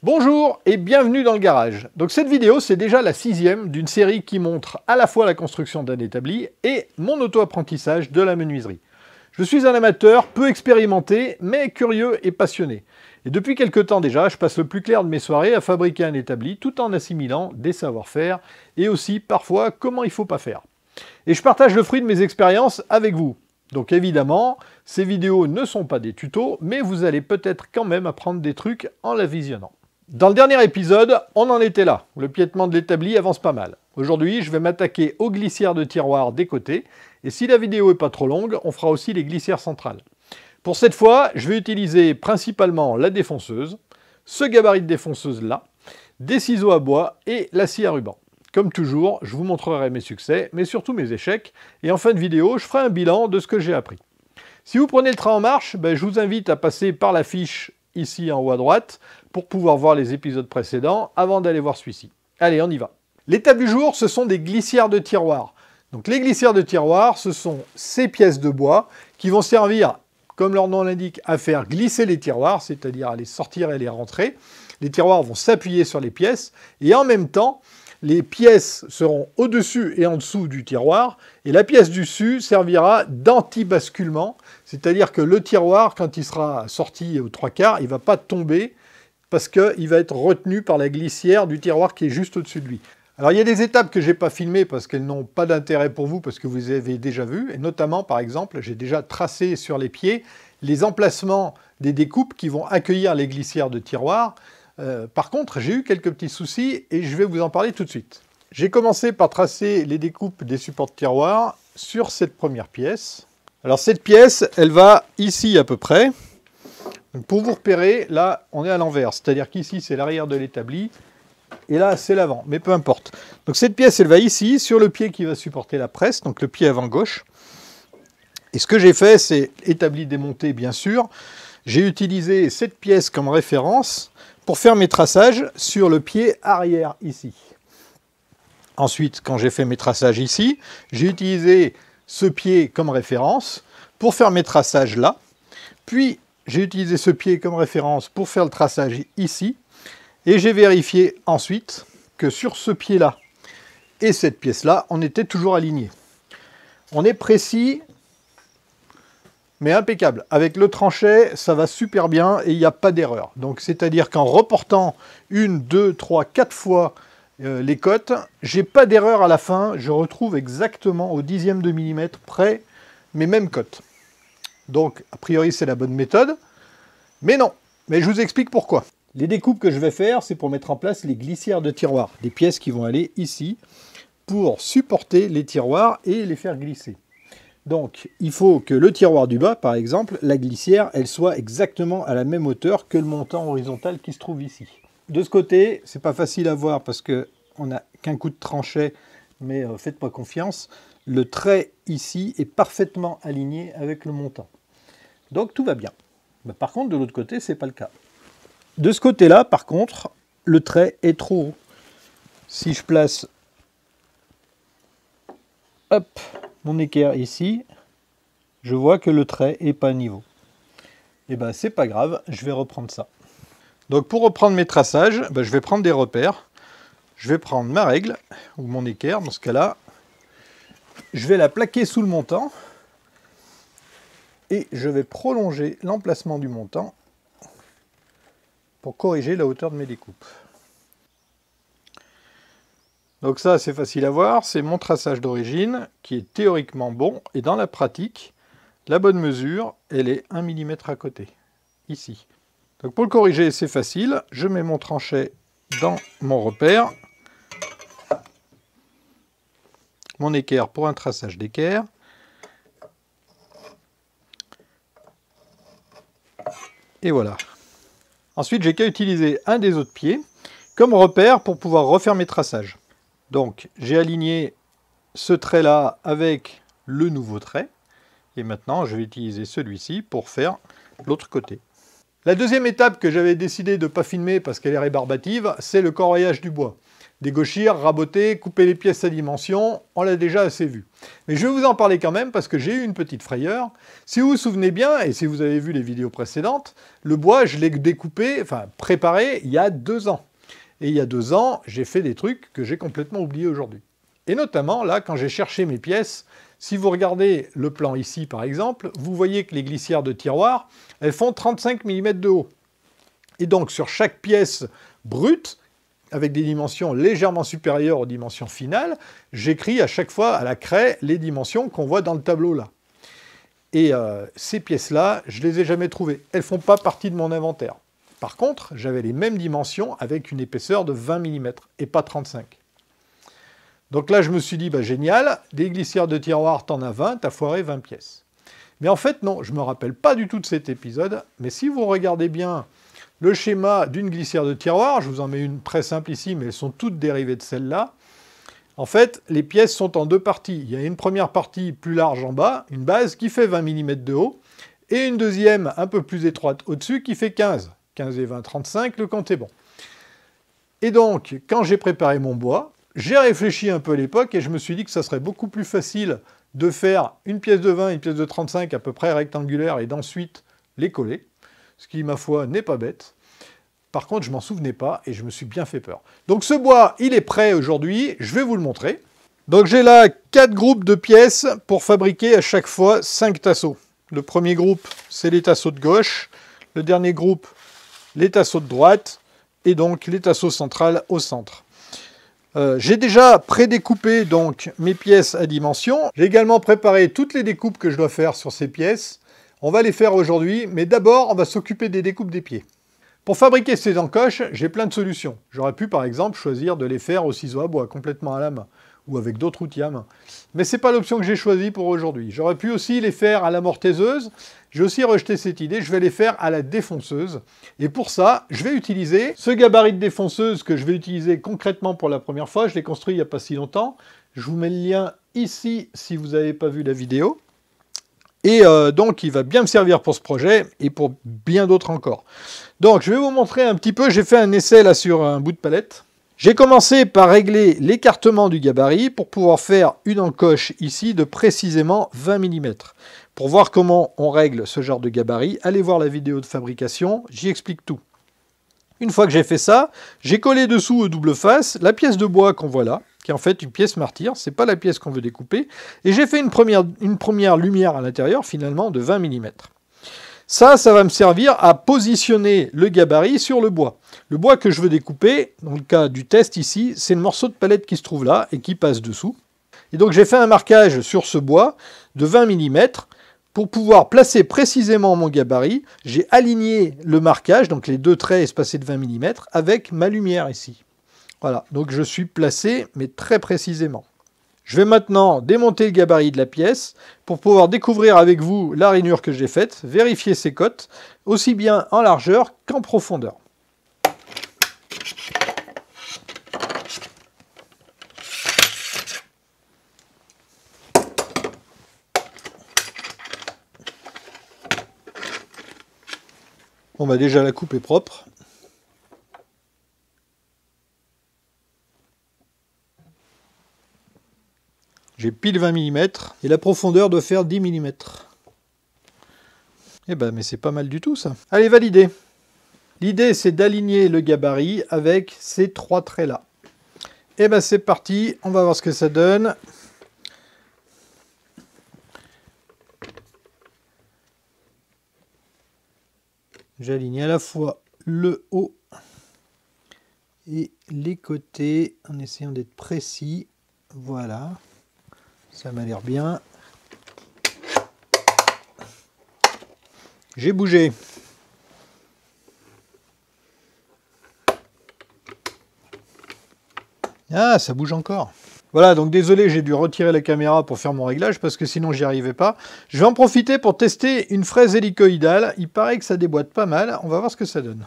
Bonjour et bienvenue dans le garage. Donc cette vidéo, c'est déjà la 6e d'une série qui montre à la fois la construction d'un établi et mon auto-apprentissage de la menuiserie. Je suis un amateur peu expérimenté, mais curieux et passionné. Et depuis quelque temps déjà, je passe le plus clair de mes soirées à fabriquer un établi tout en assimilant des savoir-faire et aussi parfois comment il ne faut pas faire. Et je partage le fruit de mes expériences avec vous. Donc évidemment, ces vidéos ne sont pas des tutos, mais vous allez peut-être quand même apprendre des trucs en la visionnant. Dans le dernier épisode, on en était là. Le piétement de l'établi avance pas mal. Aujourd'hui, je vais m'attaquer aux glissières de tiroirs des côtés. Et si la vidéo n'est pas trop longue, on fera aussi les glissières centrales. Pour cette fois, je vais utiliser principalement la défonceuse, ce gabarit de défonceuse là, des ciseaux à bois et la scie à ruban. Comme toujours, je vous montrerai mes succès, mais surtout mes échecs. Et en fin de vidéo, je ferai un bilan de ce que j'ai appris. Si vous prenez le train en marche, je vous invite à passer par la fiche ici en haut à droite, pour pouvoir voir les épisodes précédents avant d'aller voir celui-ci. Allez, on y va. L'étape du jour, ce sont des glissières de tiroirs. Donc les glissières de tiroirs, ce sont ces pièces de bois qui vont servir, comme leur nom l'indique, à faire glisser les tiroirs, c'est-à-dire à les sortir et les rentrer. Les tiroirs vont s'appuyer sur les pièces et en même temps, les pièces seront au-dessus et en dessous du tiroir et la pièce du dessus servira d'anti-basculement, c'est-à-dire que le tiroir, quand il sera sorti aux 3/4, il ne va pas tomber parce qu'il va être retenu par la glissière du tiroir qui est juste au-dessus de lui. Alors il y a des étapes que je n'ai pas filmées parce qu'elles n'ont pas d'intérêt pour vous, parce que vous avez déjà vu, et notamment par exemple, j'ai déjà tracé sur les pieds les emplacements des découpes qui vont accueillir les glissières de tiroir. Par contre, j'ai eu quelques petits soucis et je vais vous en parler tout de suite. J'ai commencé par tracer les découpes des supports de tiroir sur cette première pièce. Alors cette pièce, elle va ici à peu près. Donc pour vous repérer, là, on est à l'envers. C'est-à-dire qu'ici, c'est l'arrière de l'établi. Et là, c'est l'avant. Mais peu importe. Donc cette pièce, elle va ici, sur le pied qui va supporter la presse. Donc le pied avant gauche. Et ce que j'ai fait, c'est établi démonté, bien sûr. J'ai utilisé cette pièce comme référence pour faire mes traçages sur le pied arrière ici. Ensuite, quand j'ai fait mes traçages ici, j'ai utilisé ce pied comme référence pour faire mes traçages là. Puis, j'ai utilisé ce pied comme référence pour faire le traçage ici. Et j'ai vérifié ensuite que sur ce pied-là et cette pièce-là, on était toujours alignés. On est précis, mais impeccable. Avec le tranchet, ça va super bien et il n'y a pas d'erreur. Donc, c'est-à-dire qu'en reportant 1, 2, 3, 4 fois les cotes, j'ai pas d'erreur à la fin. Je retrouve exactement au dixième de millimètre près mes mêmes cotes. Donc, a priori, c'est la bonne méthode. Mais non. Mais je vous explique pourquoi. Les découpes que je vais faire, c'est pour mettre en place les glissières de tiroirs. Des pièces qui vont aller ici pour supporter les tiroirs et les faire glisser. Donc, il faut que le tiroir du bas, par exemple, la glissière, elle soit exactement à la même hauteur que le montant horizontal qui se trouve ici. De ce côté, c'est pas facile à voir parce qu'on n'a qu'un coup de tranchet, mais faites-moi confiance. Le trait ici est parfaitement aligné avec le montant. Donc, tout va bien. Par contre, de l'autre côté, c'est pas le cas. De ce côté-là, par contre, le trait est trop haut. Si je place mon équerre ici, je vois que le trait n'est pas à niveau. Et bien, c'est pas grave, je vais reprendre ça. Donc, pour reprendre mes traçages, je vais prendre des repères. Je vais prendre ma règle, ou mon équerre, dans ce cas-là. Je vais la plaquer sous le montant. Et je vais prolonger l'emplacement du montant pour corriger la hauteur de mes découpes. Donc ça, c'est facile à voir, c'est mon traçage d'origine qui est théoriquement bon, et dans la pratique, la bonne mesure, elle est 1 mm à côté, ici. Donc pour le corriger, c'est facile, je mets mon tranchet dans mon repère, mon équerre pour un traçage d'équerre, et voilà. Ensuite, j'ai qu'à utiliser un des autres pieds comme repère pour pouvoir refaire mes traçages. Donc, j'ai aligné ce trait-là avec le nouveau trait. Et maintenant, je vais utiliser celui-ci pour faire l'autre côté. La deuxième étape que j'avais décidé de ne pas filmer parce qu'elle est rébarbative, c'est le corroyage du bois. Dégauchir, raboter, couper les pièces à dimension, on l'a déjà assez vu. Mais je vais vous en parler quand même parce que j'ai eu une petite frayeur. Si vous vous souvenez bien, et si vous avez vu les vidéos précédentes, le bois, je l'ai découpé, enfin préparé il y a 2 ans. Et il y a 2 ans, j'ai fait des trucs que j'ai complètement oubliés aujourd'hui. Et notamment, là, quand j'ai cherché mes pièces, si vous regardez le plan ici, par exemple, vous voyez que les glissières de tiroir, elles font 35 mm de haut. Et donc, sur chaque pièce brute, avec des dimensions légèrement supérieures aux dimensions finales, j'écris à chaque fois à la craie les dimensions qu'on voit dans le tableau là. Et ces pièces-là, je ne les ai jamais trouvées. Elles ne font pas partie de mon inventaire. Par contre, j'avais les mêmes dimensions avec une épaisseur de 20 mm et pas 35. Donc là, je me suis dit, bah, génial, des glissières de tiroir, t'en as 20, t'as foiré 20 pièces. Mais en fait, non, je ne me rappelle pas du tout de cet épisode, mais si vous regardez bien le schéma d'une glissière de tiroir, je vous en mets une très simple ici, mais elles sont toutes dérivées de celle-là. En fait, les pièces sont en 2 parties. Il y a une première partie plus large en bas, une base qui fait 20 mm de haut, et une deuxième un peu plus étroite au-dessus qui fait 15. 15 et 20, 35, le compte est bon. Et donc, quand j'ai préparé mon bois, j'ai réfléchi un peu à l'époque et je me suis dit que ça serait beaucoup plus facile de faire une pièce de 20, une pièce de 35 à peu près rectangulaire et d'ensuite les coller. Ce qui, ma foi, n'est pas bête. Par contre, je m'en souvenais pas et je me suis bien fait peur. Donc ce bois, il est prêt aujourd'hui, je vais vous le montrer. Donc j'ai là 4 groupes de pièces pour fabriquer à chaque fois 5 tasseaux. Le premier groupe, c'est les tasseaux de gauche. Le dernier groupe, les tasseaux de droite. Et donc les tasseaux centrales au centre. J'ai déjà prédécoupé donc mes pièces à dimension. J'ai également préparé toutes les découpes que je dois faire sur ces pièces. On va les faire aujourd'hui, mais d'abord, on va s'occuper des découpes des pieds. Pour fabriquer ces encoches, j'ai plein de solutions. J'aurais pu, par exemple, choisir de les faire au ciseau à bois, complètement à la main, ou avec d'autres outils à main. Mais ce n'est pas l'option que j'ai choisie pour aujourd'hui. J'aurais pu aussi les faire à la mortaiseuse. J'ai aussi rejeté cette idée, je vais les faire à la défonceuse. Et pour ça, je vais utiliser ce gabarit de défonceuse que je vais utiliser concrètement pour la première fois. Je l'ai construit il n'y a pas si longtemps. Je vous mets le lien ici si vous n'avez pas vu la vidéo. Et donc, il va bien me servir pour ce projet et pour bien d'autres encore. Donc, je vais vous montrer un petit peu. J'ai fait un essai là sur un bout de palette. J'ai commencé par régler l'écartement du gabarit pour pouvoir faire une encoche ici de précisément 20 mm. Pour voir comment on règle ce genre de gabarit, allez voir la vidéo de fabrication, j'y explique tout. Une fois que j'ai fait ça, j'ai collé dessous au double face la pièce de bois qu'on voit là, qui est en fait une pièce martyre, c'est pas la pièce qu'on veut découper, et j'ai fait une première lumière à l'intérieur, finalement, de 20 mm. Ça va me servir à positionner le gabarit sur le bois. Le bois que je veux découper, dans le cas du test ici, c'est le morceau de palette qui se trouve là et qui passe dessous. Et donc j'ai fait un marquage sur ce bois de 20 mm. Pour pouvoir placer précisément mon gabarit, j'ai aligné le marquage, donc les 2 traits espacés de 20 mm, avec ma lumière ici. Voilà, donc je suis placé, mais très précisément. Je vais maintenant démonter le gabarit de la pièce pour pouvoir découvrir avec vous la rainure que j'ai faite, vérifier ses cotes, aussi bien en largeur qu'en profondeur. On va déjà la coupe est propre. J'ai pile 20 mm et la profondeur doit faire 10 mm. Eh ben, mais c'est pas mal du tout ça. Allez, valider. L'idée, c'est d'aligner le gabarit avec ces 3 traits-là. Eh ben, c'est parti. On va voir ce que ça donne. J'aligne à la fois le haut et les côtés en essayant d'être précis. Voilà. Ça m'a l'air bien. J'ai bougé. Ah, ça bouge encore. Voilà, donc désolé, j'ai dû retirer la caméra pour faire mon réglage parce que sinon j'y arrivais pas. Je vais en profiter pour tester une fraise hélicoïdale. Il paraît que ça déboîte pas mal. On va voir ce que ça donne.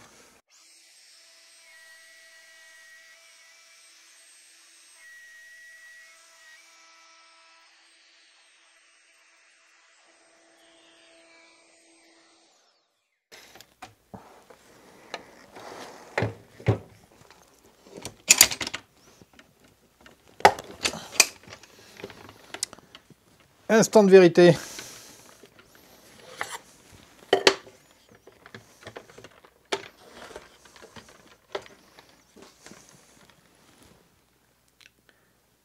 instant de vérité.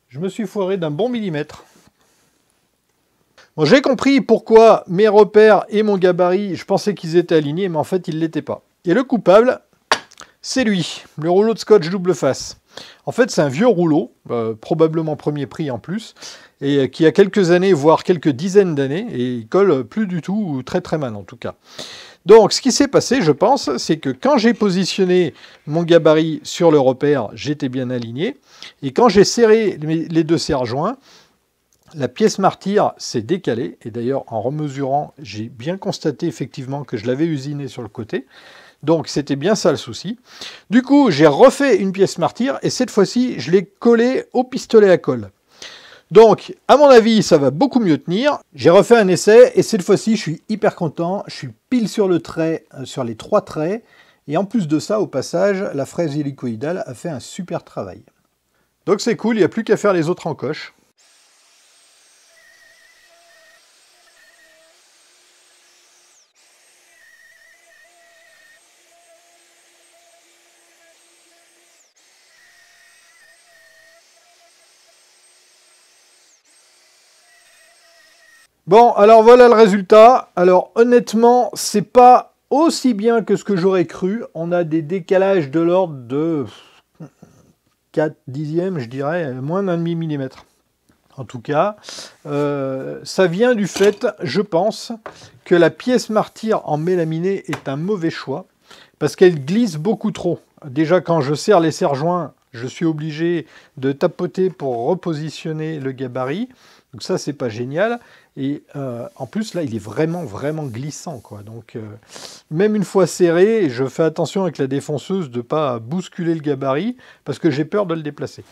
Je me suis foiré d'un bon millimètre. Bon, j'ai compris pourquoi mes repères et mon gabarit, je pensais qu'ils étaient alignés, mais en fait, ils ne l'étaient pas. Et le coupable, c'est lui, le rouleau de scotch double face. En fait, c'est un vieux rouleau, probablement premier prix en plus, et qui a quelques années, voire quelques dizaines d'années, et il colle plus du tout, ou très très mal en tout cas. Donc, ce qui s'est passé, je pense, c'est que quand j'ai positionné mon gabarit sur le repère, j'étais bien aligné. Et quand j'ai serré les deux serre-joints, la pièce martyre s'est décalée. Et d'ailleurs, en remesurant, j'ai bien constaté effectivement que je l'avais usiné sur le côté. Donc, c'était bien ça le souci. Du coup, j'ai refait une pièce martyre et cette fois-ci, je l'ai collée au pistolet à colle. Donc, à mon avis, ça va beaucoup mieux tenir. J'ai refait un essai et cette fois-ci, je suis hyper content. Je suis pile sur le trait, sur les 3 traits. Et en plus de ça, au passage, la fraise hélicoïdale a fait un super travail. Donc c'est cool, il n'y a plus qu'à faire les autres encoches. Bon, alors voilà le résultat. Alors honnêtement, c'est pas aussi bien que ce que j'aurais cru. On a des décalages de l'ordre de 4 dixièmes, je dirais, moins d'un demi-millimètre. En tout cas, ça vient du fait, je pense, que la pièce martyre en mélaminé est un mauvais choix, parce qu'elle glisse beaucoup trop. Déjà, quand je serre les serre-joints, je suis obligé de tapoter pour repositionner le gabarit. Donc ça, c'est pas génial. Et en plus, là, il est vraiment glissant, quoi. Donc, même une fois serré, je fais attention avec la défonceuse de ne pas bousculer le gabarit, parce que j'ai peur de le déplacer.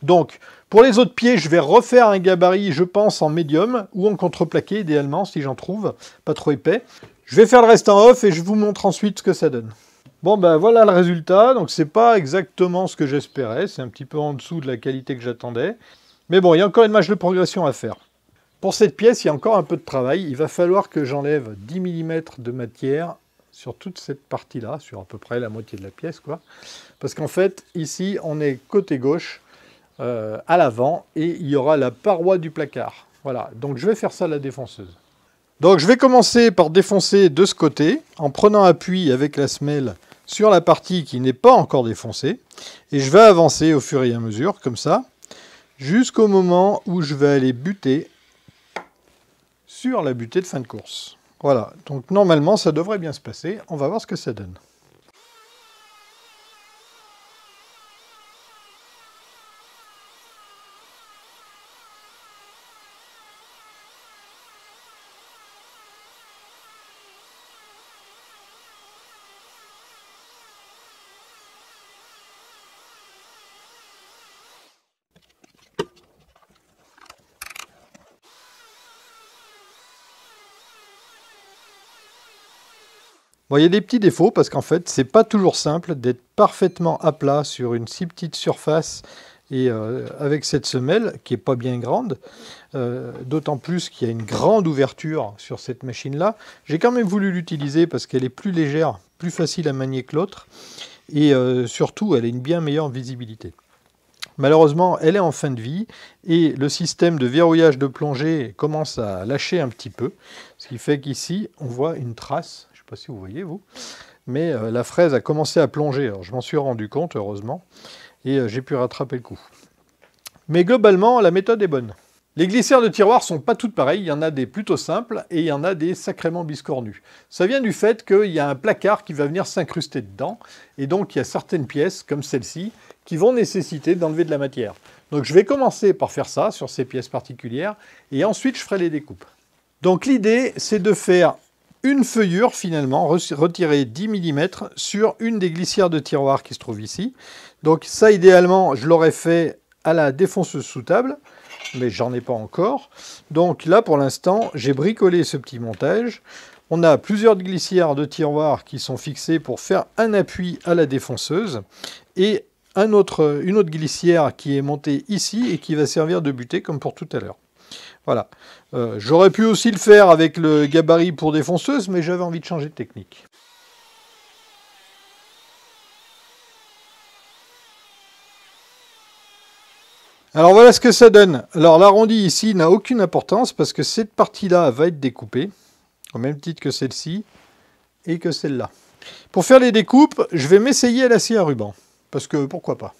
Donc, pour les autres pieds, je vais refaire un gabarit, je pense, en médium, ou en contreplaqué, idéalement, si j'en trouve, pas trop épais. Je vais faire le reste en off, et je vous montre ensuite ce que ça donne. Bon, ben voilà le résultat. Donc, c'est pas exactement ce que j'espérais. C'est un petit peu en dessous de la qualité que j'attendais. Mais bon, il y a encore une marge de progression à faire. Pour cette pièce, il y a encore un peu de travail. Il va falloir que j'enlève 10 mm de matière sur toute cette partie-là, sur à peu près la moitié de la pièce, quoi. Parce qu'en fait, ici, on est côté gauche, à l'avant, et il y aura la paroi du placard. Voilà, donc je vais faire ça à la défonceuse. Donc je vais commencer par défoncer de ce côté, en prenant appui avec la semelle sur la partie qui n'est pas encore défoncée. Et je vais avancer au fur et à mesure, comme ça, jusqu'au moment où je vais aller buter sur la butée de fin de course. Voilà, donc normalement ça devrait bien se passer, on va voir ce que ça donne. Bon, il y a des petits défauts parce qu'en fait, c'est pas toujours simple d'être parfaitement à plat sur une si petite surface et avec cette semelle qui est pas bien grande, d'autant plus qu'il y a une grande ouverture sur cette machine-là. J'ai quand même voulu l'utiliser parce qu'elle est plus légère, plus facile à manier que l'autre et surtout, elle a une bien meilleure visibilité. Malheureusement, elle est en fin de vie et le système de verrouillage de plongée commence à lâcher un petit peu, ce qui fait qu'ici, on voit une trace. Je ne sais pas si vous voyez, vous, mais la fraise a commencé à plonger. Alors, je m'en suis rendu compte, heureusement, et j'ai pu rattraper le coup. Mais globalement, la méthode est bonne. Les glissières de tiroir sont pas toutes pareilles. Il y en a des plutôt simples et il y en a des sacrément biscornus. Ça vient du fait qu'il y a un placard qui va venir s'incruster dedans, et donc il y a certaines pièces, comme celle-ci, qui vont nécessiter d'enlever de la matière. Donc je vais commencer par faire ça sur ces pièces particulières, et ensuite je ferai les découpes. Donc l'idée, c'est de faire une feuillure finalement, retirer 10 mm sur une des glissières de tiroir qui se trouve ici. Donc ça, idéalement, je l'aurais fait à la défonceuse sous table, mais j'en ai pas encore. Donc là, pour l'instant, j'ai bricolé ce petit montage. On a plusieurs glissières de tiroir qui sont fixées pour faire un appui à la défonceuse, et une autre glissière qui est montée ici et qui va servir de butée comme pour tout à l'heure. Voilà. J'aurais pu aussi le faire avec le gabarit pour défonceuse, mais j'avais envie de changer de technique. Alors voilà ce que ça donne. Alors l'arrondi ici n'a aucune importance parce que cette partie-là va être découpée, au même titre que celle-ci et que celle-là. Pour faire les découpes, je vais m'essayer à la scie à ruban, parce que pourquoi pas.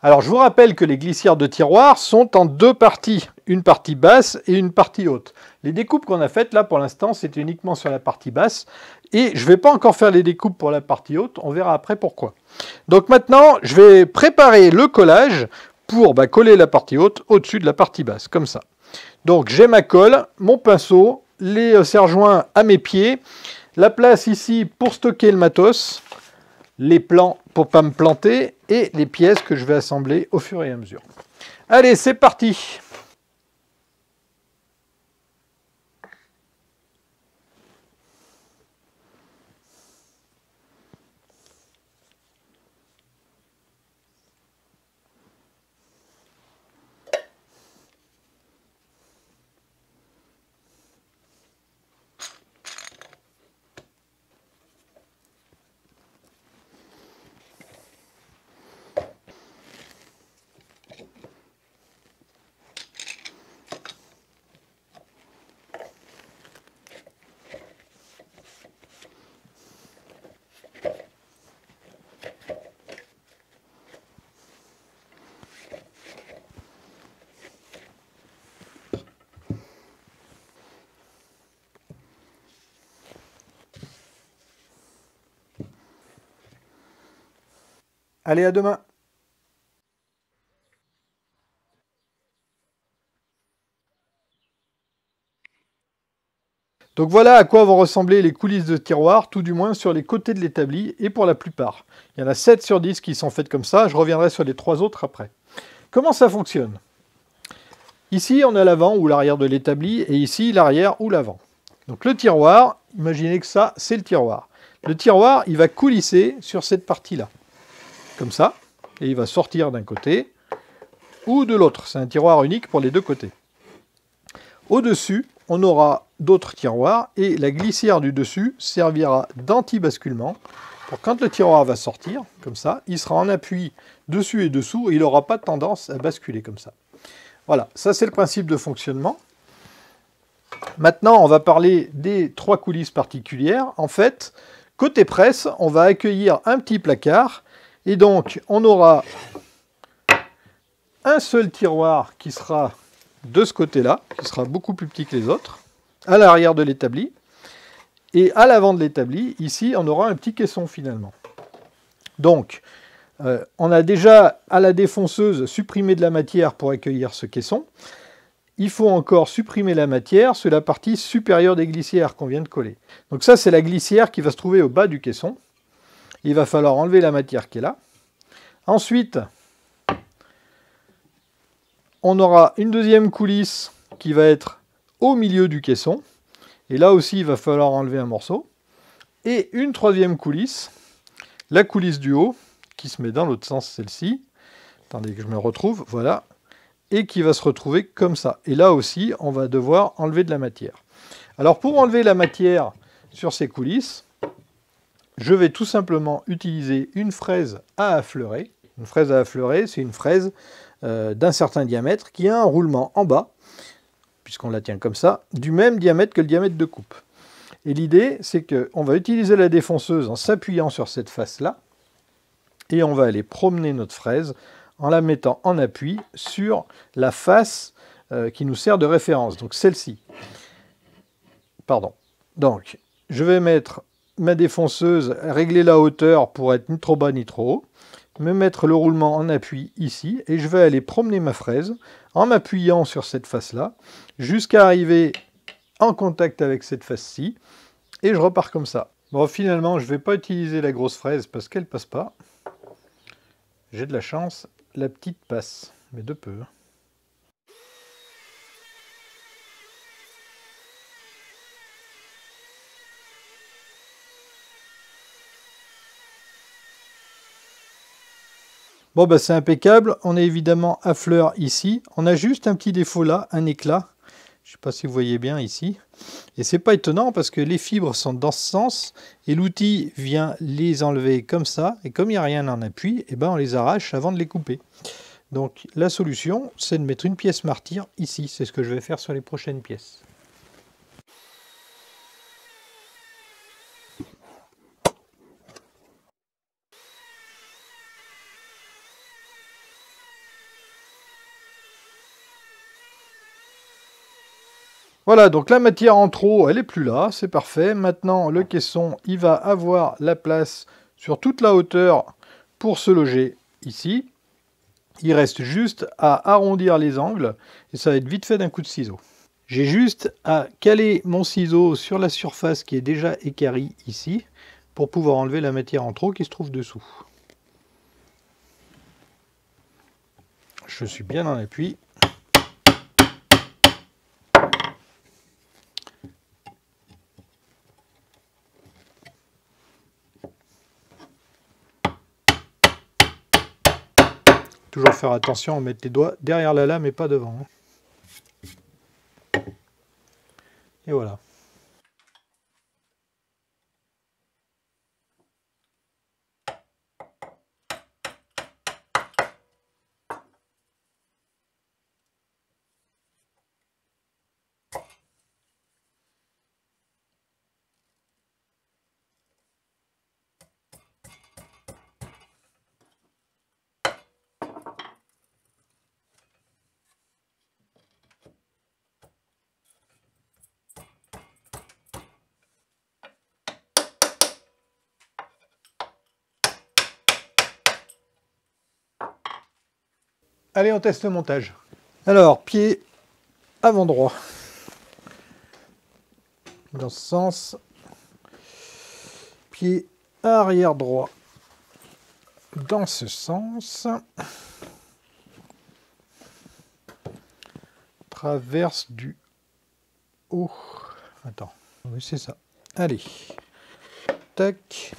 Alors je vous rappelle que les glissières de tiroir sont en deux parties, une partie basse et une partie haute. Les découpes qu'on a faites là pour l'instant c'était uniquement sur la partie basse et je ne vais pas encore faire les découpes pour la partie haute, on verra après pourquoi. Donc maintenant je vais préparer le collage pour coller la partie haute au-dessus de la partie basse, comme ça. Donc j'ai ma colle, mon pinceau, les serre-joints à mes pieds, la place ici pour stocker le matos, les plans pour ne pas me planter et les pièces que je vais assembler au fur et à mesure. Allez, c'est parti! Allez, à demain! Donc voilà à quoi vont ressembler les coulisses de tiroir, tout du moins sur les côtés de l'établi, et pour la plupart. Il y en a 7 sur 10 qui sont faites comme ça, je reviendrai sur les 3 autres après. Comment ça fonctionne? Ici, on a l'avant ou l'arrière de l'établi, et ici, l'arrière ou l'avant. Donc le tiroir, imaginez que ça, c'est le tiroir. Le tiroir, il va coulisser sur cette partie-là, comme ça, et il va sortir d'un côté ou de l'autre. C'est un tiroir unique pour les deux côtés. Au-dessus, on aura d'autres tiroirs et la glissière du dessus servira d'anti-basculement pour quand le tiroir va sortir, comme ça, il sera en appui dessus et dessous et il n'aura pas tendance à basculer comme ça. Voilà, ça c'est le principe de fonctionnement. Maintenant, on va parler des 3 coulisses particulières. En fait, côté presse, on va accueillir un petit placard Et donc, on aura un seul tiroir qui sera de ce côté-là, qui sera beaucoup plus petit que les autres, à l'arrière de l'établi. Et à l'avant de l'établi, ici, on aura un petit caisson finalement. Donc, on a déjà à la défonceuse supprimé de la matière pour accueillir ce caisson. Il faut encore supprimer la matière sur la partie supérieure des glissières qu'on vient de coller. Donc ça, c'est la glissière qui va se trouver au bas du caisson. Il va falloir enlever la matière qui est là. Ensuite, on aura une deuxième coulisse qui va être au milieu du caisson. Et là aussi, il va falloir enlever un morceau. Et une troisième coulisse, la coulisse du haut, qui se met dans l'autre sens, celle-ci. Attendez que je me retrouve, voilà. Et qui va se retrouver comme ça. Et là aussi, on va devoir enlever de la matière. Alors pour enlever la matière sur ces coulisses, je vais tout simplement utiliser une fraise à affleurer. Une fraise à affleurer, c'est une fraise d'un certain diamètre qui a un roulement en bas, puisqu'on la tient comme ça, du même diamètre que le diamètre de coupe. Et l'idée, c'est qu'on va utiliser la défonceuse en s'appuyant sur cette face-là, et on va aller promener notre fraise en la mettant en appui sur la face qui nous sert de référence, donc celle-ci. Pardon. Donc, je vais mettre ma défonceuse, régler la hauteur pour être ni trop bas ni trop haut, me mettre le roulement en appui ici, et je vais aller promener ma fraise en m'appuyant sur cette face-là, jusqu'à arriver en contact avec cette face-ci, et je repars comme ça. Bon, finalement, je ne vais pas utiliser la grosse fraise parce qu'elle ne passe pas. J'ai de la chance, la petite passe, mais de peu. Bon, bah c'est impeccable. On est évidemment à fleur ici. On a juste un petit défaut là, un éclat. Je ne sais pas si vous voyez bien ici. Et c'est pas étonnant parce que les fibres sont dans ce sens et l'outil vient les enlever comme ça. Et comme il n'y a rien en appui, eh ben on les arrache avant de les couper. Donc la solution, c'est de mettre une pièce martyre ici. C'est ce que je vais faire sur les prochaines pièces. Voilà, donc la matière en trop, elle n'est plus là, c'est parfait. Maintenant, le caisson, il va avoir la place sur toute la hauteur pour se loger ici. Il reste juste à arrondir les angles et ça va être vite fait d'un coup de ciseau. J'ai juste à caler mon ciseau sur la surface qui est déjà équarrie ici pour pouvoir enlever la matière en trop qui se trouve dessous. Je suis bien en appui. Toujours faire attention à mettre les doigts derrière la lame et pas devant. Et voilà. Allez, on teste le montage. Alors, pied avant droit. Dans ce sens. Pied arrière droit. Dans ce sens. Traverse du haut. Attends. Oui, c'est ça. Allez. Tac.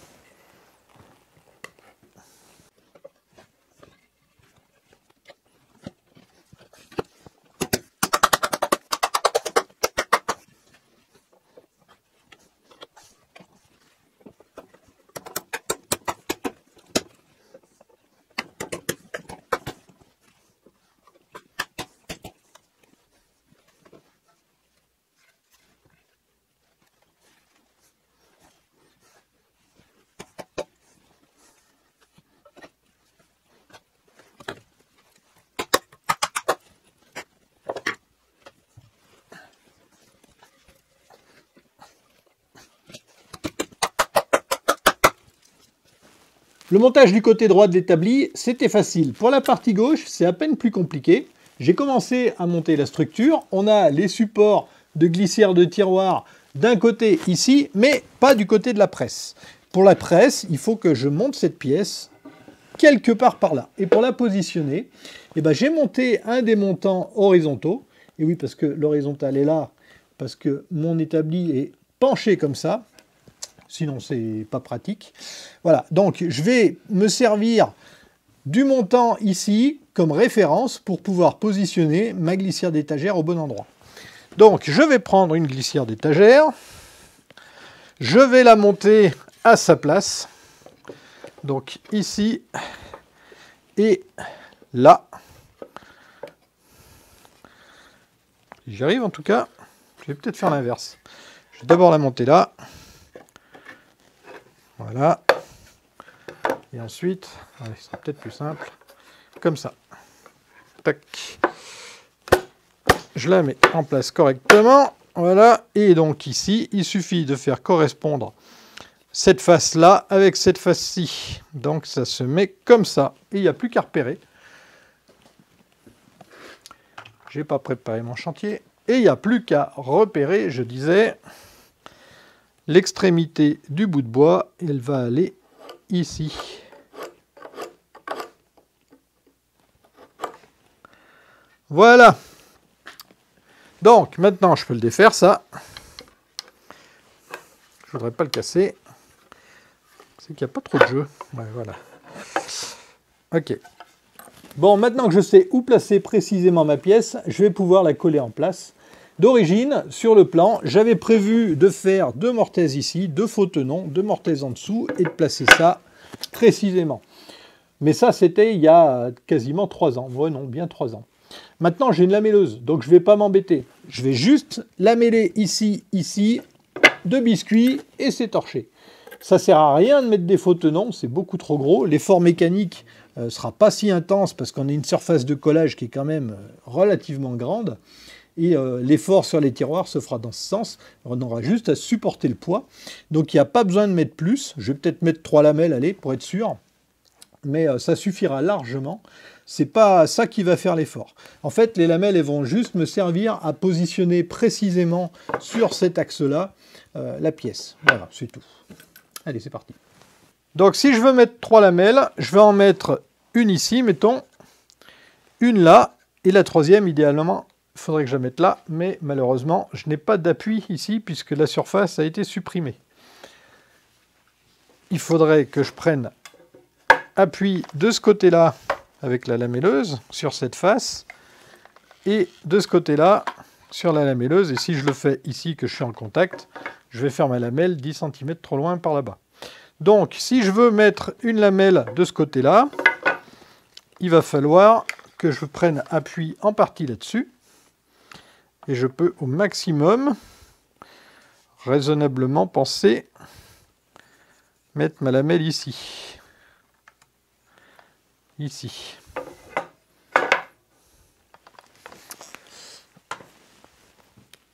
Le montage du côté droit de l'établi, c'était facile. Pour la partie gauche, c'est à peine plus compliqué. J'ai commencé à monter la structure. On a les supports de glissière de tiroir d'un côté ici, mais pas du côté de la presse. Pour la presse, il faut que je monte cette pièce quelque part par là. Et pour la positionner, eh ben, j'ai monté un des montants horizontaux. Et oui, parce que l'horizontal est là, parce que mon établi est penché comme ça. Sinon, c'est pas pratique. Voilà, donc je vais me servir du montant ici comme référence pour pouvoir positionner ma glissière d'étagère au bon endroit. Donc, je vais prendre une glissière d'étagère. Je vais la monter à sa place. Donc, ici et là. Si j'y arrive, en tout cas, je vais peut-être faire l'inverse. Je vais d'abord la monter là. Voilà. Et ensuite, allez, ce sera peut-être plus simple, comme ça. Tac. Je la mets en place correctement. Voilà. Et donc ici, il suffit de faire correspondre cette face-là avec cette face-ci. Donc ça se met comme ça. Et il n'y a plus qu'à repérer. Je n'ai pas préparé mon chantier. Et il n'y a plus qu'à repérer, je disais, l'extrémité du bout de bois. Elle va aller ici. Voilà. Donc, maintenant, je peux le défaire, ça. Je voudrais pas le casser. C'est qu'il n'y a pas trop de jeu. Ouais, voilà. Ok. Bon, maintenant que je sais où placer précisément ma pièce, je vais pouvoir la coller en place. D'origine, sur le plan, j'avais prévu de faire 2 mortaises ici, 2 faux tenons, 2 mortaises en dessous, et de placer ça précisément. Mais ça, c'était il y a quasiment 3 ans. Ouais, non, bien 3 ans. Maintenant, j'ai une lamelleuse, donc je ne vais pas m'embêter. Je vais juste lameller ici, ici, 2 biscuits, et c'est torché. Ça ne sert à rien de mettre des faux tenons, c'est beaucoup trop gros. L'effort mécanique ne sera pas si intense parce qu'on a une surface de collage qui est quand même relativement grande. Et l'effort sur les tiroirs se fera dans ce sens. On aura juste à supporter le poids. Donc il n'y a pas besoin de mettre plus. Je vais peut-être mettre 3 lamelles, allez, pour être sûr. Mais ça suffira largement. C'est pas ça qui va faire l'effort. En fait, les lamelles, elles vont juste me servir à positionner précisément sur cet axe-là la pièce. Voilà, c'est tout. Allez, c'est parti. Donc, si je veux mettre 3 lamelles, je vais en mettre une ici, mettons, une là, et la troisième, idéalement, il faudrait que je la mette là, mais malheureusement, je n'ai pas d'appui ici, puisque la surface a été supprimée. Il faudrait que je prenne appui de ce côté-là, avec la lamelleuse, sur cette face, et de ce côté-là, sur la lamelleuse, et si je le fais ici, que je suis en contact, je vais faire ma lamelle 10 cm trop loin par là-bas. Donc, si je veux mettre une lamelle de ce côté-là, il va falloir que je prenne appui en partie là-dessus. Et je peux au maximum, raisonnablement penser, mettre ma lamelle ici. Ici.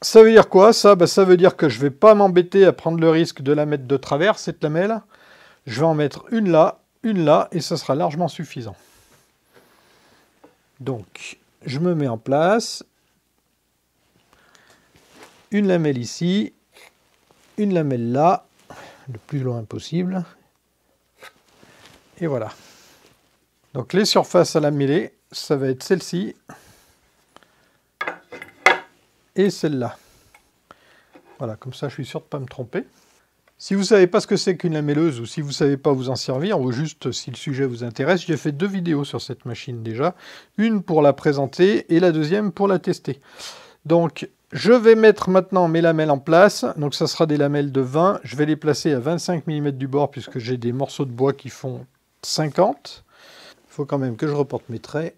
Ça veut dire quoi, ça? Ça veut dire que je ne vais pas m'embêter à prendre le risque de la mettre de travers, cette lamelle. Je vais en mettre une là, et ça sera largement suffisant. Donc, je me mets en place. Une lamelle ici, une lamelle là, le plus loin possible. Et voilà. Donc, les surfaces à lameller, ça va être celle-ci et celle-là. Voilà, comme ça, je suis sûr de ne pas me tromper. Si vous ne savez pas ce que c'est qu'une lamelleuse ou si vous ne savez pas vous en servir, ou juste si le sujet vous intéresse, j'ai fait 2 vidéos sur cette machine déjà. Une pour la présenter et la deuxième pour la tester. Donc, je vais mettre maintenant mes lamelles en place. Donc, ça sera des lamelles de 20. Je vais les placer à 25 mm du bord puisque j'ai des morceaux de bois qui font 50. Il faut quand même que je reporte mes traits.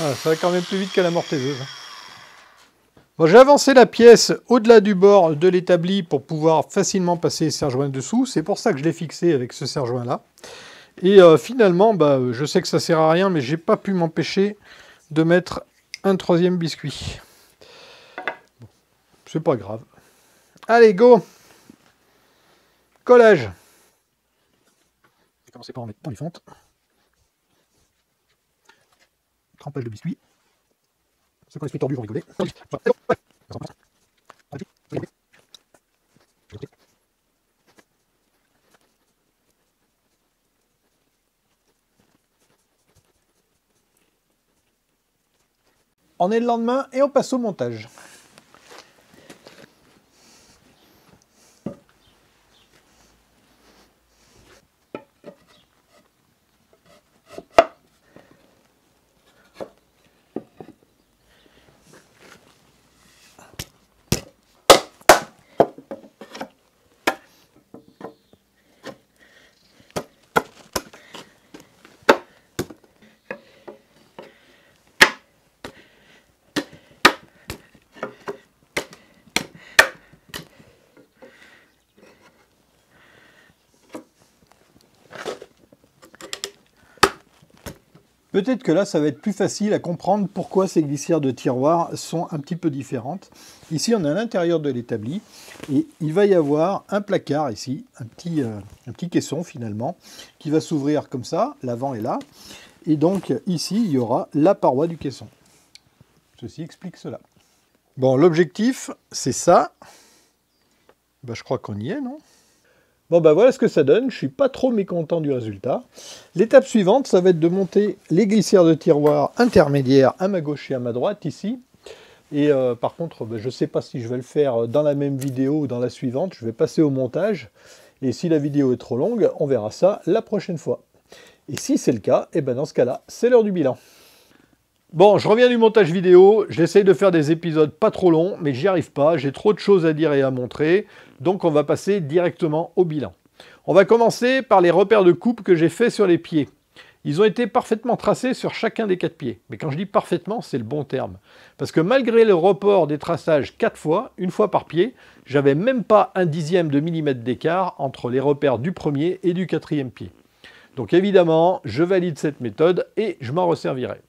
Ah, ça va quand même plus vite qu'à la mortaiseuse. Bon, j'ai avancé la pièce au-delà du bord de l'établi pour pouvoir facilement passer les serre-joints dessous. C'est pour ça que je l'ai fixé avec ce serre-joint-là. Et finalement, je sais que ça sert à rien, mais j'ai pas pu m'empêcher de mettre un troisième biscuit. Bon, c'est pas grave. Allez, go! Collage. Je vais commencer par en mettre dans les fentes. Trempage de biscuit. Ceux qui ont l'esprit tordu vont rigoler. On est le lendemain et on passe au montage. Peut-être que là, ça va être plus facile à comprendre pourquoi ces glissières de tiroir sont un petit peu différentes. Ici, on est à l'intérieur de l'établi et il va y avoir un placard ici, un petit caisson finalement, qui va s'ouvrir comme ça, l'avant est là. Et donc ici, il y aura la paroi du caisson. Ceci explique cela. Bon, l'objectif, c'est ça. Je crois qu'on y est, non ? Bon voilà ce que ça donne, je suis pas trop mécontent du résultat. L'étape suivante, ça va être de monter les glissières de tiroir intermédiaires à ma gauche et à ma droite, ici. Et par contre, je ne sais pas si je vais le faire dans la même vidéo ou dans la suivante, je vais passer au montage. Et si la vidéo est trop longue, on verra ça la prochaine fois. Et si c'est le cas, et dans ce cas-là, c'est l'heure du bilan. Bon, je reviens du montage vidéo, j'essaye de faire des épisodes pas trop longs, mais j'y arrive pas, j'ai trop de choses à dire et à montrer, donc on va passer directement au bilan. On va commencer par les repères de coupe que j'ai fait sur les pieds. Ils ont été parfaitement tracés sur chacun des 4 pieds, mais quand je dis parfaitement, c'est le bon terme. Parce que malgré le report des traçages 4 fois, une fois par pied, j'avais même pas 1/10 de millimètre d'écart entre les repères du premier et du 4e pied. Donc évidemment, je valide cette méthode et je m'en resservirai.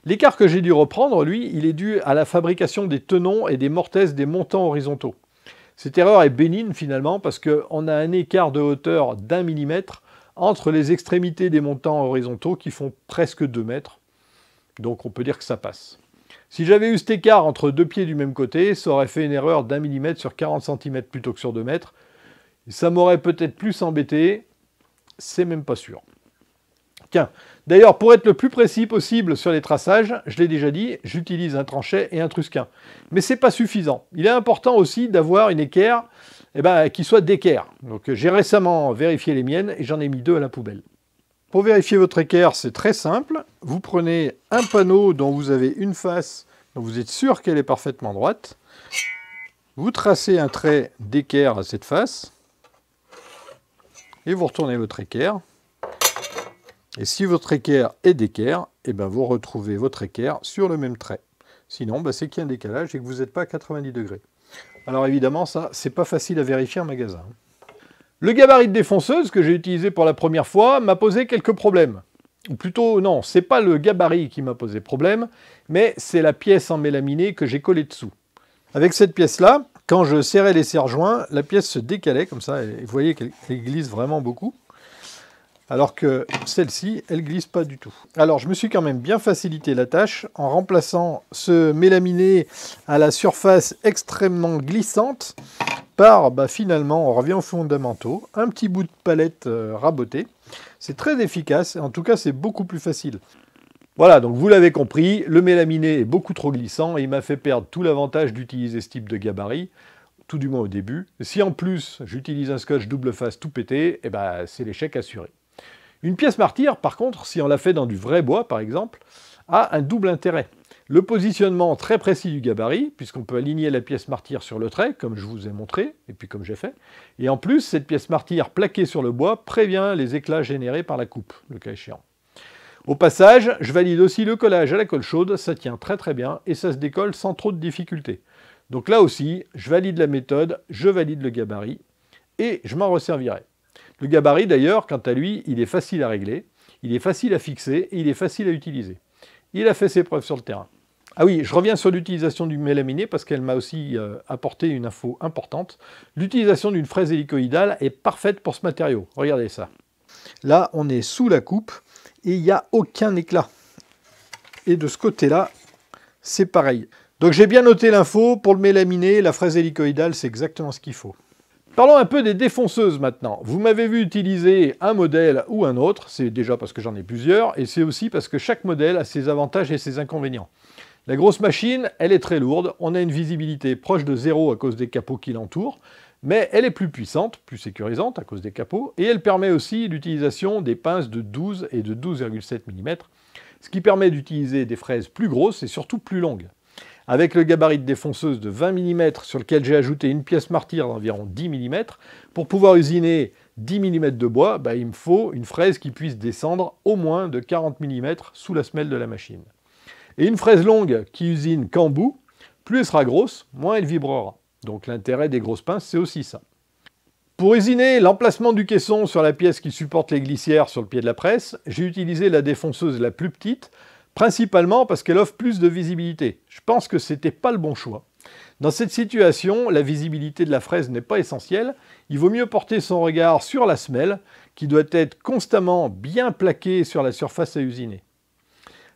L'écart que j'ai dû reprendre, lui, il est dû à la fabrication des tenons et des mortaises des montants horizontaux. Cette erreur est bénigne finalement parce qu'on a un écart de hauteur d'1 millimètre entre les extrémités des montants horizontaux qui font presque 2 mètres. Donc on peut dire que ça passe. Si j'avais eu cet écart entre 2 pieds du même côté, ça aurait fait une erreur d'1 millimètre sur 40 cm plutôt que sur 2 mètres. Ça m'aurait peut-être plus embêté, c'est même pas sûr. Tiens, d'ailleurs, pour être le plus précis possible sur les traçages, je l'ai déjà dit, j'utilise un tranchet et un trusquin. Mais ce n'est pas suffisant. Il est important aussi d'avoir une équerre qui soit d'équerre. Donc j'ai récemment vérifié les miennes et j'en ai mis 2 à la poubelle. Pour vérifier votre équerre, c'est très simple. Vous prenez un panneau dont vous avez une face, dont vous êtes sûr qu'elle est parfaitement droite. Vous tracez un trait d'équerre à cette face. Et vous retournez votre équerre. Et si votre équerre est d'équerre, vous retrouvez votre équerre sur le même trait. Sinon, c'est qu'il y a un décalage et que vous n'êtes pas à 90 degrés. Alors évidemment, ça, c'est pas facile à vérifier en magasin. Le gabarit de défonceuse que j'ai utilisé pour la première fois m'a posé quelques problèmes. Ou plutôt, non, c'est pas le gabarit qui m'a posé problème, mais c'est la pièce en mélaminé que j'ai collée dessous. Avec cette pièce-là, quand je serrais les serre-joints, la pièce se décalait comme ça, et vous voyez qu'elle glisse vraiment beaucoup. Alors que celle-ci, elle glisse pas du tout. Alors je me suis quand même bien facilité la tâche en remplaçant ce mélaminé à la surface extrêmement glissante par, finalement, on revient aux fondamentaux, un petit bout de palette raboté. C'est très efficace, en tout cas c'est beaucoup plus facile. Voilà, donc vous l'avez compris, le mélaminé est beaucoup trop glissant et il m'a fait perdre tout l'avantage d'utiliser ce type de gabarit, tout du moins au début. Si en plus j'utilise un scotch double face tout pété, c'est l'échec assuré. Une pièce martyre, par contre, si on la fait dans du vrai bois, par exemple, a un double intérêt. Le positionnement très précis du gabarit, puisqu'on peut aligner la pièce martyre sur le trait, comme je vous ai montré, et puis comme j'ai fait. Et en plus, cette pièce martyre plaquée sur le bois prévient les éclats générés par la coupe, le cas échéant. Au passage, je valide aussi le collage à la colle chaude, ça tient très très bien, et ça se décolle sans trop de difficultés. Donc là aussi, je valide la méthode, je valide le gabarit, et je m'en resservirai. Le gabarit d'ailleurs, quant à lui, il est facile à régler, il est facile à fixer, et il est facile à utiliser. Il a fait ses preuves sur le terrain. Ah oui, je reviens sur l'utilisation du mélaminé parce qu'elle m'a aussi apporté une info importante. L'utilisation d'une fraise hélicoïdale est parfaite pour ce matériau. Regardez ça. Là, on est sous la coupe et il n'y a aucun éclat. Et de ce côté-là, c'est pareil. Donc j'ai bien noté l'info. Pour le mélaminé, la fraise hélicoïdale, c'est exactement ce qu'il faut. Parlons un peu des défonceuses maintenant. Vous m'avez vu utiliser un modèle ou un autre. C'est déjà parce que j'en ai plusieurs et c'est aussi parce que chaque modèle a ses avantages et ses inconvénients. La grosse machine, elle est très lourde, on a une visibilité proche de 0 à cause des capots qui l'entourent, mais elle est plus puissante, plus sécurisante à cause des capots, et elle permet aussi l'utilisation des pinces de 12 et de 12,7 mm, ce qui permet d'utiliser des fraises plus grosses et surtout plus longues. Avec le gabarit de défonceuse de 20 mm sur lequel j'ai ajouté une pièce martyre d'environ 10 mm, pour pouvoir usiner 10 mm de bois, il me faut une fraise qui puisse descendre au moins de 40 mm sous la semelle de la machine. Et une fraise longue qui usine qu'en bout, plus elle sera grosse, moins elle vibrera. Donc l'intérêt des grosses pinces, c'est aussi ça. Pour usiner l'emplacement du caisson sur la pièce qui supporte les glissières sur le pied de la presse, j'ai utilisé la défonceuse la plus petite, principalement parce qu'elle offre plus de visibilité. Je pense que ce n'était pas le bon choix. Dans cette situation, la visibilité de la fraise n'est pas essentielle. Il vaut mieux porter son regard sur la semelle, qui doit être constamment bien plaquée sur la surface à usiner.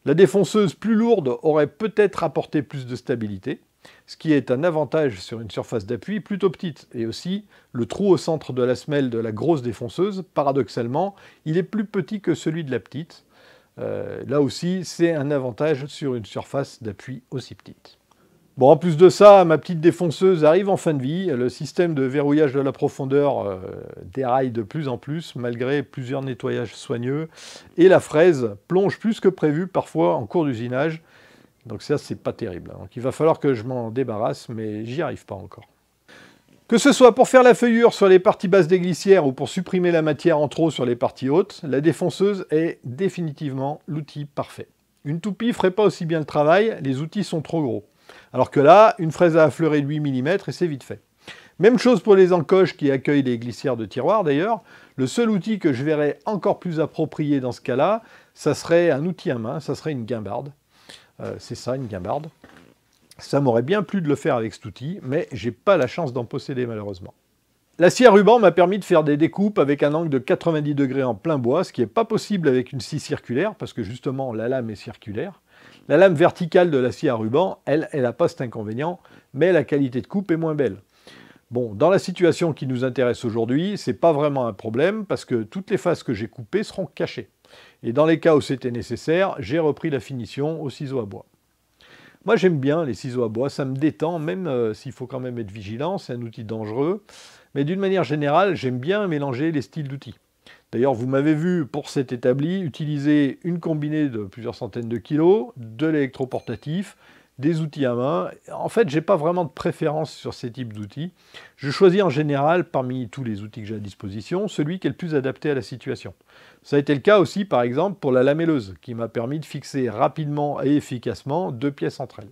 La défonceuse plus lourde aurait peut-être apporté plus de stabilité, ce qui est un avantage sur une surface d'appui plutôt petite. Et aussi, le trou au centre de la semelle de la grosse défonceuse, paradoxalement, il est plus petit que celui de la petite. Là aussi, c'est un avantage sur une surface d'appui aussi petite. Bon, en plus de ça, ma petite défonceuse arrive en fin de vie. Le système de verrouillage de la profondeur déraille de plus en plus, malgré plusieurs nettoyages soigneux. Et la fraise plonge plus que prévu, parfois en cours d'usinage. Donc ça, c'est pas terrible. Donc il va falloir que je m'en débarrasse, mais j'y arrive pas encore. Que ce soit pour faire la feuillure sur les parties basses des glissières ou pour supprimer la matière en trop sur les parties hautes, la défonceuse est définitivement l'outil parfait. Une toupie ferait pas aussi bien le travail, les outils sont trop gros. Alors que là, une fraise à affleurer de 8 mm et c'est vite fait. Même chose pour les encoches qui accueillent les glissières de tiroir d'ailleurs. Le seul outil que je verrais encore plus approprié dans ce cas-là, ça serait un outil à main, ça serait une guimbarde. C'est ça, une guimbarde. Ça m'aurait bien plu de le faire avec cet outil, mais j'ai pas la chance d'en posséder malheureusement. La scie à ruban m'a permis de faire des découpes avec un angle de 90 degrés en plein bois, ce qui n'est pas possible avec une scie circulaire, parce que justement la lame est circulaire. La lame verticale de la scie à ruban, elle n'a pas cet inconvénient, mais la qualité de coupe est moins belle. Bon, dans la situation qui nous intéresse aujourd'hui, c'est pas vraiment un problème, parce que toutes les faces que j'ai coupées seront cachées. Et dans les cas où c'était nécessaire, j'ai repris la finition au ciseau à bois. Moi j'aime bien les ciseaux à bois, ça me détend, même s'il faut quand même être vigilant, c'est un outil dangereux. Mais d'une manière générale, j'aime bien mélanger les styles d'outils. D'ailleurs, vous m'avez vu, pour cet établi, utiliser une combinée de plusieurs centaines de kilos, de l'électroportatif, des outils à main. En fait, je n'ai pas vraiment de préférence sur ces types d'outils. Je choisis en général, parmi tous les outils que j'ai à disposition, celui qui est le plus adapté à la situation. Ça a été le cas aussi, par exemple, pour la lamelleuse, qui m'a permis de fixer rapidement et efficacement 2 pièces entre elles.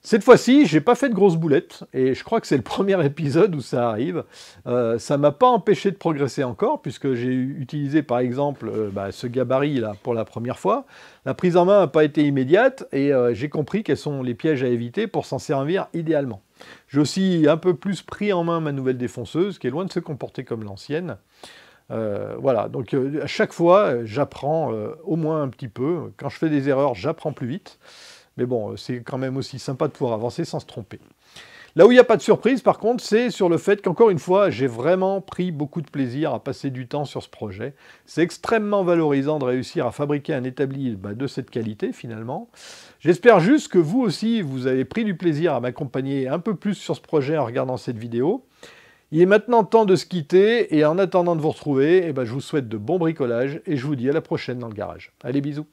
Cette fois-ci, j'ai pas fait de grosses boulettes, et je crois que c'est le premier épisode où ça arrive. Ça m'a pas empêché de progresser encore, puisque j'ai utilisé par exemple ce gabarit-là pour la première fois. La prise en main n'a pas été immédiate, et j'ai compris quels sont les pièges à éviter pour s'en servir idéalement. J'ai aussi un peu plus pris en main ma nouvelle défonceuse, qui est loin de se comporter comme l'ancienne. Voilà, donc à chaque fois, j'apprends au moins un petit peu. Quand je fais des erreurs, j'apprends plus vite. Mais bon, c'est quand même aussi sympa de pouvoir avancer sans se tromper. Là où il n'y a pas de surprise, par contre, c'est sur le fait qu'encore une fois, j'ai vraiment pris beaucoup de plaisir à passer du temps sur ce projet. C'est extrêmement valorisant de réussir à fabriquer un établi de cette qualité, finalement. J'espère juste que vous aussi, vous avez pris du plaisir à m'accompagner un peu plus sur ce projet en regardant cette vidéo. Il est maintenant temps de se quitter, et en attendant de vous retrouver, je vous souhaite de bons bricolages, et je vous dis à la prochaine dans le garage. Allez, bisous!